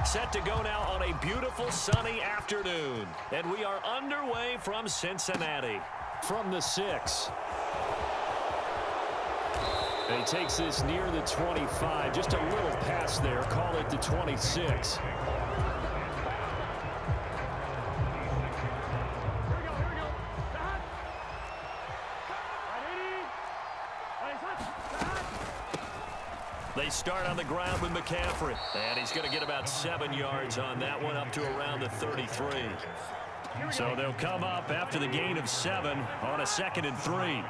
set to go now on a beautiful sunny afternoon. And we are underway from Cincinnati. From the 6. And he takes this near the 25. Just a little pass there. Call it the 26. They start on the ground with McCaffrey. And he's going to get about 7 yards on that one, up to around the 33. So they'll come up after the gain of 7 on a 2nd and 3.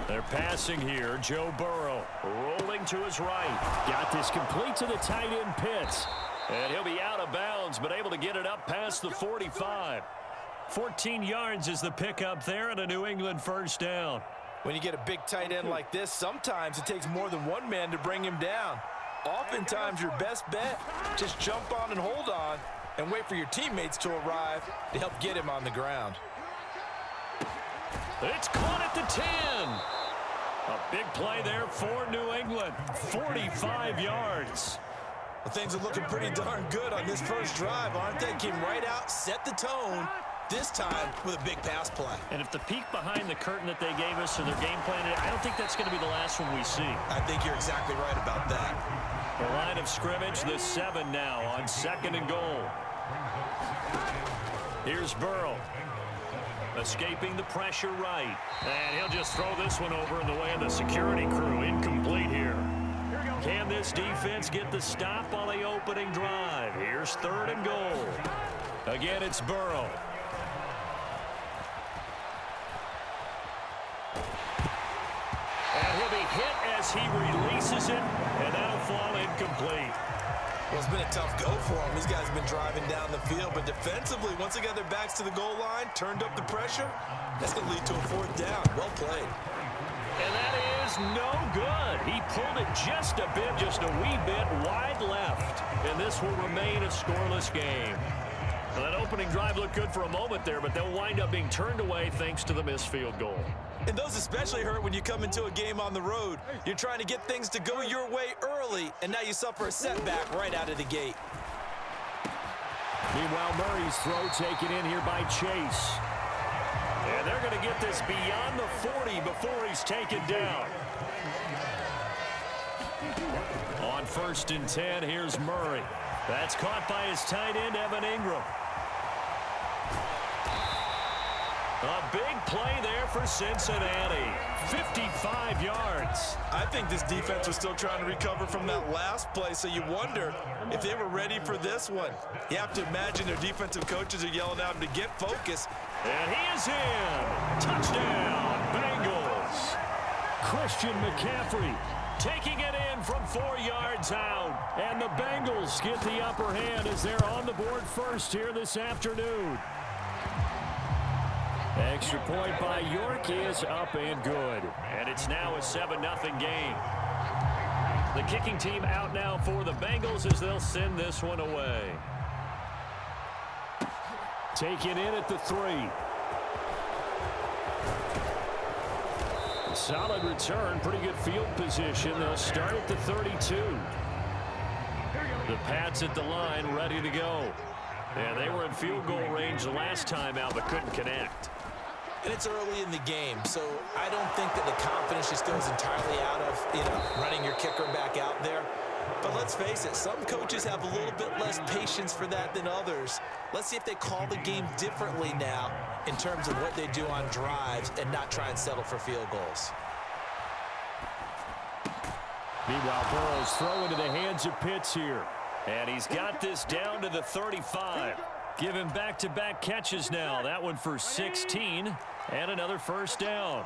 They're passing here. Joe Burrow rolling to his right. Got this complete to the tight end Pitts. And he'll be out of bounds, but able to get it up past the 45. 14 yards is the pickup there, and a New England first down. When you get a big tight end like this, sometimes it takes more than one man to bring him down. Oftentimes, your best bet, just jump on and hold on and wait for your teammates to arrive to help get him on the ground. It's caught at the 10. A big play there for New England. 45 yards. Well, things are looking pretty darn good on this first drive, aren't they? Came right out, set the tone, this time with a big pass play. And if the peek behind the curtain that they gave us or their game plan, I don't think that's going to be the last one we see. I think you're exactly right about that. The line of scrimmage, the 7 now on 2nd and goal. Here's Burrow. Escaping the pressure right. And he'll just throw this one over in the way of the security crew. Incomplete here. Can this defense get the stop on the opening drive? Here's 3rd and goal. Again, it's Burrow. And he'll be hit as he releases it, and that'll fall incomplete. Well, it's been a tough go for him. These guys have been driving down the field, but defensively, once they got their backs to the goal line, turned up the pressure, that's going to lead to a 4th down. Well played. And that is no good. He pulled it just a bit, just a wee bit wide left. And this will remain a scoreless game. Well, that opening drive looked good for a moment there, but they'll wind up being turned away thanks to the missed field goal. And those especially hurt when you come into a game on the road. You're trying to get things to go your way early, and now you suffer a setback right out of the gate. Meanwhile, Murray's throw taken in here by Chase. And they're going to get this beyond the 40 before he's taken down. On 1st and 10, here's Murray. That's caught by his tight end, Evan Ingram. A big play there for Cincinnati. 55 yards. I think this defense was still trying to recover from that last play, so you wonder if they were ready for this one. You have to imagine their defensive coaches are yelling at them to get focused. And he is in. Touchdown, Bengals. Christian McCaffrey taking it in from 4 yards out. And the Bengals get the upper hand as they're on the board first here this afternoon. Extra point by York is up and good. And it's now a 7-0 game. The kicking team out now for the Bengals as they'll send this one away. Taken in at the 3. Solid return, pretty good field position. They'll start at the 32. The Pats at the line, ready to go. And they were in field goal range the last time out, but couldn't connect. And it's early in the game, so I don't think that the confidence just goes entirely out of, running your kicker back out there. But let's face it, some coaches have a little bit less patience for that than others. Let's see if they call the game differently now in terms of what they do on drives and not try and settle for field goals. Meanwhile, Burrow's throw into the hands of Pitts here. And he's got this down to the 35. Give him back-to-back catches now. That one for 16 and another first down.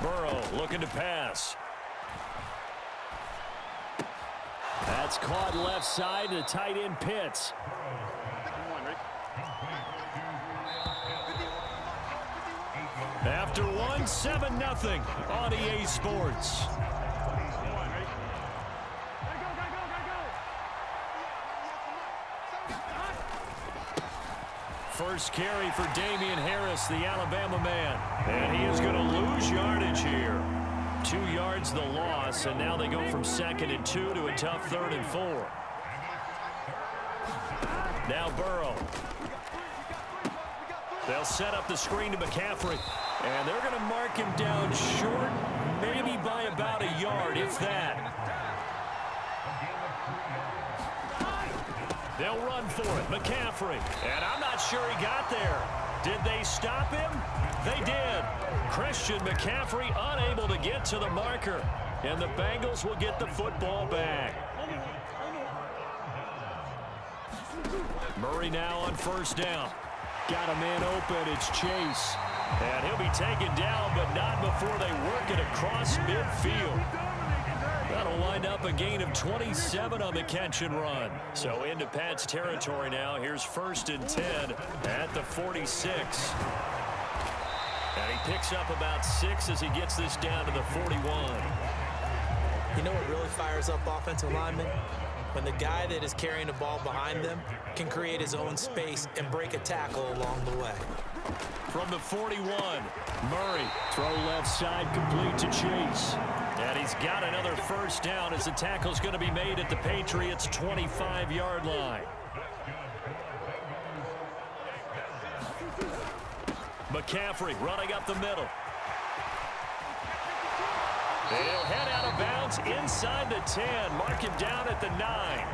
Burrow looking to pass. That's caught left side to tight end Pitts. After one, 7-0 on EA Sports. first carry for Damian Harris, the Alabama man. And he is going to lose yardage here. 2 yards the loss, and now they go from 2nd and 2 to a tough 3rd and 4. Now Burrow. They'll set up the screen to McCaffrey. And they're going to mark him down short, maybe by about a yard, if that. They'll run for it. McCaffrey. And I'm not sure he got there. Did they stop him? They did. Christian McCaffrey unable to get to the marker. And the Bengals will get the football back. Murray now on 1st down. Got a man open. It's Chase. And he'll be taken down, but not before they work it across midfield. That'll wind up a gain of 27 on the catch and run. So into Pat's territory now. Here's 1st and 10 at the 46. And he picks up about 6 as he gets this down to the 41. You know what really fires up offensive linemen? When the guy that is carrying the ball behind them can create his own space and break a tackle along the way. From the 41, Murray. Throw left side complete to Chase. And he's got another 1st down as the tackle's going to be made at the Patriots' 25-yard line. McCaffrey running up the middle. He'll head out of bounds inside the 10. Mark him down at the 9.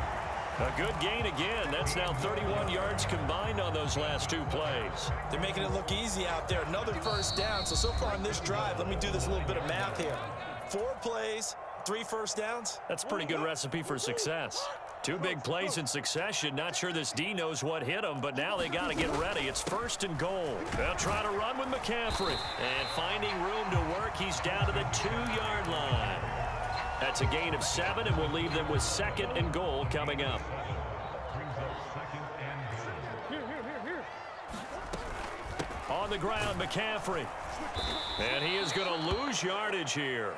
A good gain again. That's now 31 yards combined on those last 2 plays. They're making it look easy out there. Another 1st down. So far on this drive, let me do this little bit of math here. 4 plays, 3 1st downs. That's a pretty good recipe for success. 2 big plays in succession. Not sure this D knows what hit him, but now they got to get ready. It's 1st and goal. They'll try to run with McCaffrey. And finding room to work, he's down to the 2-yard line. That's a gain of 7, and we'll leave them with 2nd and goal coming up. On the ground, McCaffrey. And he is going to lose yardage here.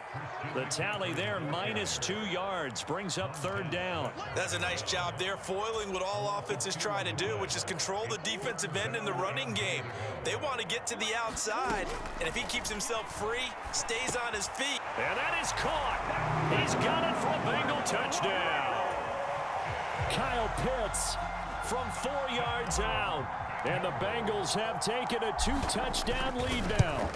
The tally there, -2 yards, brings up 3rd down. That's a nice job there, foiling what all offenses try to do, which is control the defensive end in the running game. They want to get to the outside, and if he keeps himself free, stays on his feet. And that is caught. He's got it for a Bengal touchdown. Kyle Pitts from 4 yards out. And the Bengals have taken a 2-touchdown lead now.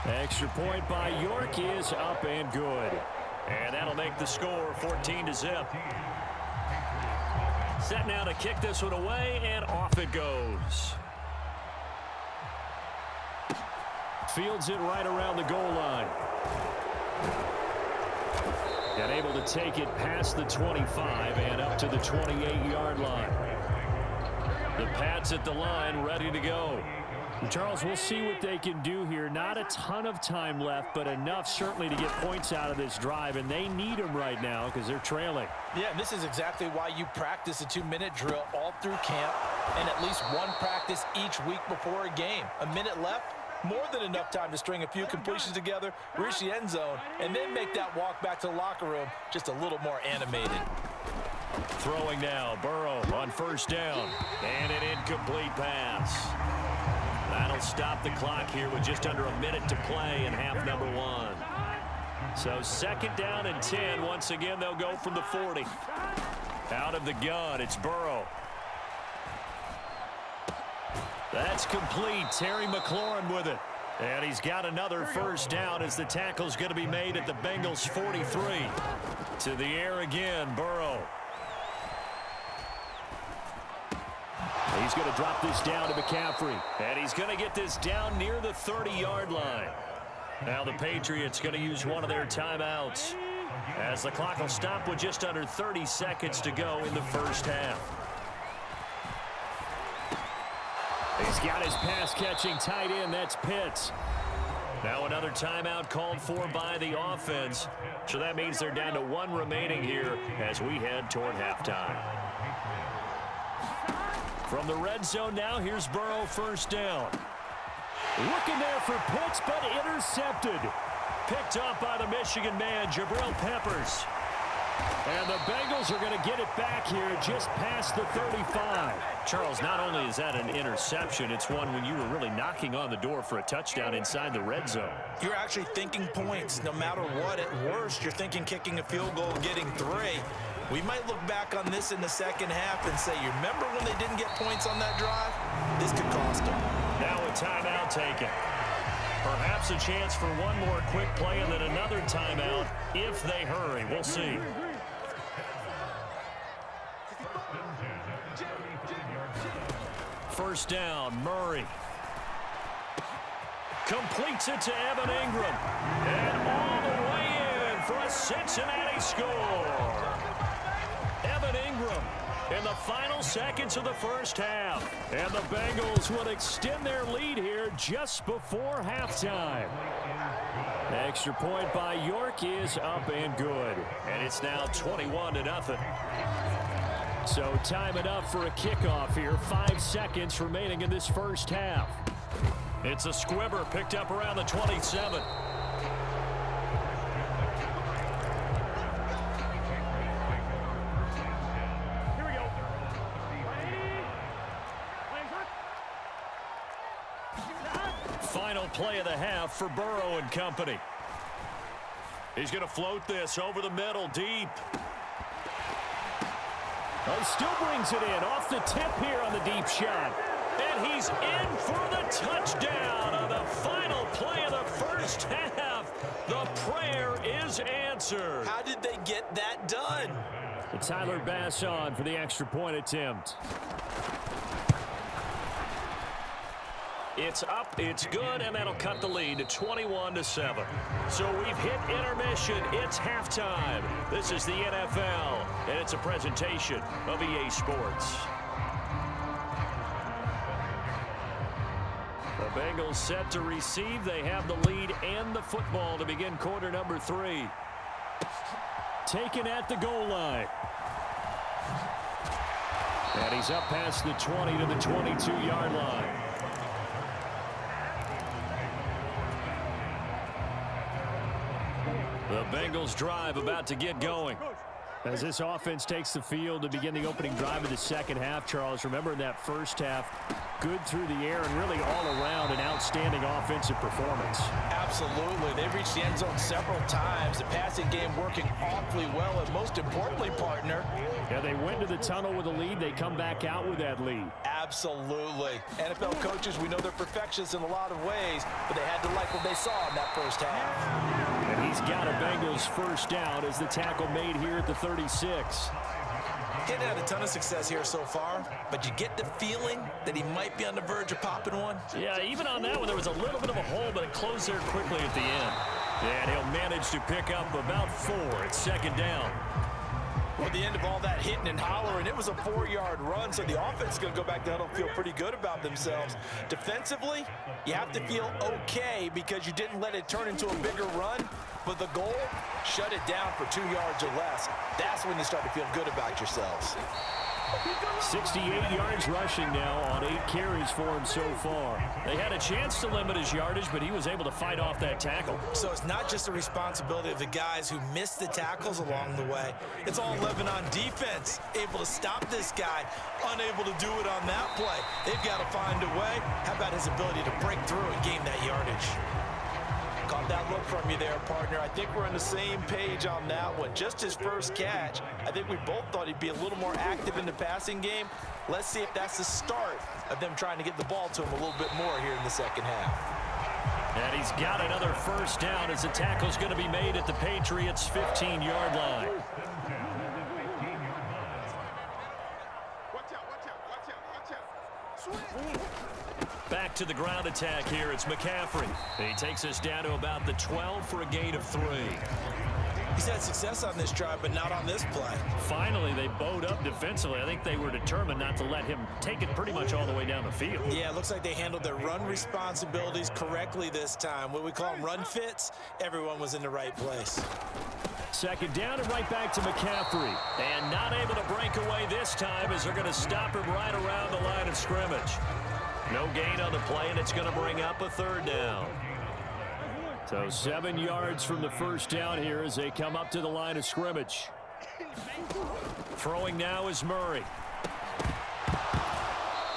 Extra point by York is up and good. And that'll make the score 14-0. Set now to kick this one away, and off it goes. Fields it right around the goal line. And able to take it past the 25 and up to the 28-yard line. The Pats at the line, ready to go. Charles, we'll see what they can do here. Not a ton of time left, but enough certainly to get points out of this drive, and they need them right now because they're trailing. Yeah, and this is exactly why you practice a 2-minute drill all through camp and at least one practice each week before a game. A minute left, more than enough time to string a few completions together, reach the end zone, and then make that walk back to the locker room just a little more animated. Throwing now, Burrow on 1st down, and an incomplete pass. That'll stop the clock here with just under a minute to play in half number 1. So 2nd down and 10. Once again, they'll go from the 40. Out of the gun, it's Burrow. That's complete. Terry McLaurin with it. And he's got another 1st down as the tackle's going to be made at the Bengals 43. To the air again, Burrow. He's going to drop this down to McCaffrey. And he's going to get this down near the 30-yard line. Now the Patriots going to use one of their timeouts as the clock will stop with just under 30 seconds to go in the 1st half. He's got his pass-catching tight end. That's Pitts. Now another timeout called for by the offense. So that means they're down to 1 remaining here as we head toward halftime. From the red zone now, here's Burrow 1st down. Looking there for Pitts, but intercepted. Picked up by the Michigan man, Jabril Peppers. And the Bengals are going to get it back here just past the 35. Charles, not only is that an interception, it's one when you were really knocking on the door for a touchdown inside the red zone. You're actually thinking points. No matter what, at worst, you're thinking kicking a field goal and getting 3. We might look back on this in the second half and say, you remember when they didn't get points on that drive? This could cost them. Now a timeout taken. Perhaps a chance for one more quick play and then another timeout if they hurry. We'll see. First down, Murray. Completes it to Evan Ingram. And all the way in for a Cincinnati score. Evan Ingram in the final seconds of the first half. And the Bengals will extend their lead here just before halftime. The extra point by York is up and good. And it's now 21-0. So time enough for a kickoff here. 5 seconds remaining in this first half. It's a squibber picked up around the 27. Final play of the half for Burrow and company. He's going to float this over the middle deep. He still brings it in off the tip here on the deep shot. And he's in for the touchdown on the final play of the first half. The prayer is answered. How did they get that done? Tyler Bass on for the extra point attempt. It's up, it's good, and that'll cut the lead to 21-7. So we've hit intermission. It's halftime. This is the NFL, and it's a presentation of EA Sports. The Bengals set to receive. They have the lead and the football to begin quarter number 3. Taken at the goal line. And he's up past the 20 to the 22-yard line. The Bengals drive about to get going. As this offense takes the field to begin the opening drive of the second half, Charles, remember in that first half, good through the air and really all around an outstanding offensive performance. Absolutely. They reached the end zone several times. The passing game working awfully well, and most importantly, partner. Yeah, they went to the tunnel with a lead. They come back out with that lead. Absolutely. NFL coaches, we know they're perfectionists in a lot of ways, but they had to like what they saw in that first half. And he's got a Bengals first down as the tackle made here at the 36. He hadn't had a ton of success here so far, but you get the feeling that he might be on the verge of popping one. Yeah, even on that one, there was a little bit of a hole, but it closed there quickly at the end. And he'll manage to pick up about 4 at second down. Well, at the end of all that hitting and hollering, it was a 4-yard run, so the offense is going to go back down and feel pretty good about themselves. Defensively, you have to feel okay because you didn't let it turn into a bigger run, but the goal, shut it down for 2 yards or less. That's when you start to feel good about yourselves. 68 yards rushing now on 8 carries for him so far. They had a chance to limit his yardage, but he was able to fight off that tackle. So it's not just the responsibility of the guys who missed the tackles along the way. It's all Lebanon defense, able to stop this guy, unable to do it on that play. They've got to find a way. How about his ability to break through and gain that yardage? Caught that look from you there, partner. I think we're on the same page on that one. Just his first catch. I think we both thought he'd be a little more active in the passing game. Let's see if that's the start of them trying to get the ball to him a little bit more here in the second half. And he's got another first down as the tackle's going to be made at the Patriots' 15-yard line. Back to the ground attack here. It's McCaffrey. He takes us down to about the 12 for a gain of 3. He's had success on this drive, but not on this play. Finally, they bowed up defensively. I think they were determined not to let him take it pretty much all the way down the field. Yeah, it looks like they handled their run responsibilities correctly this time. What we call them run fits, everyone was in the right place. Second down and right back to McCaffrey. And not able to break away this time as they're going to stop him right around the line of scrimmage. No gain on the play, and it's going to bring up a third down. So 7 yards from the first down here as they come up to the line of scrimmage. Throwing now is Murray.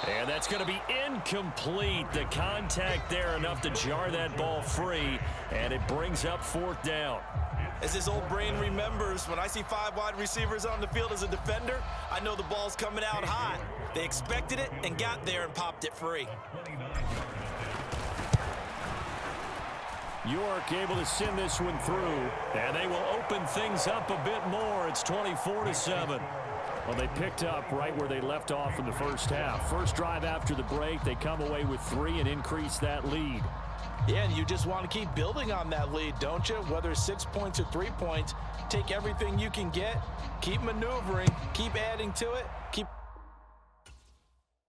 And that's going to be incomplete. The contact there enough to jar that ball free, and it brings up 4th down. As his old brain remembers, when I see 5 wide receivers on the field as a defender, I know the ball's coming out hot. They expected it and got there and popped it free. York able to send this one through, and they will open things up a bit more. It's 24-7. Well, they picked up right where they left off in the first half. First drive after the break, they come away with 3 and increase that lead. Yeah, and you just want to keep building on that lead, don't you? Whether it's 6 points or 3 points, take everything you can get, keep maneuvering, keep adding to it, keep